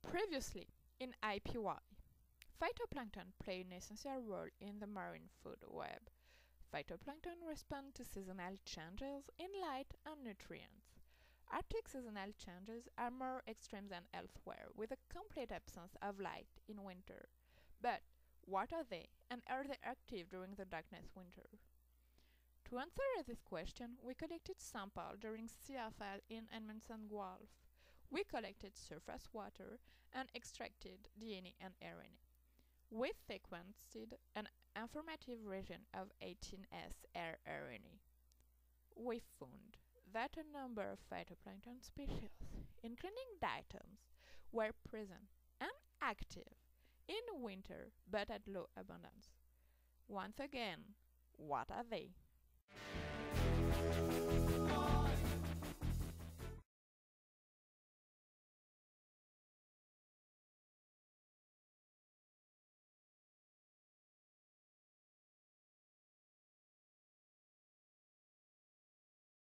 Previously, in IPY, phytoplankton play an essential role in the marine food web. Phytoplankton respond to seasonal changes in light and nutrients. Arctic seasonal changes are more extreme than elsewhere, with a complete absence of light in winter. But what are they, and are they active during the darkest winter? To answer this question, we collected samples during CFL in Edmonton Gulf. We collected surface water and extracted DNA and RNA. We sequenced an informative region of 18S rRNA. We found that a number of phytoplankton species, including diatoms, were present and active in winter but at low abundance. Once again, what are they?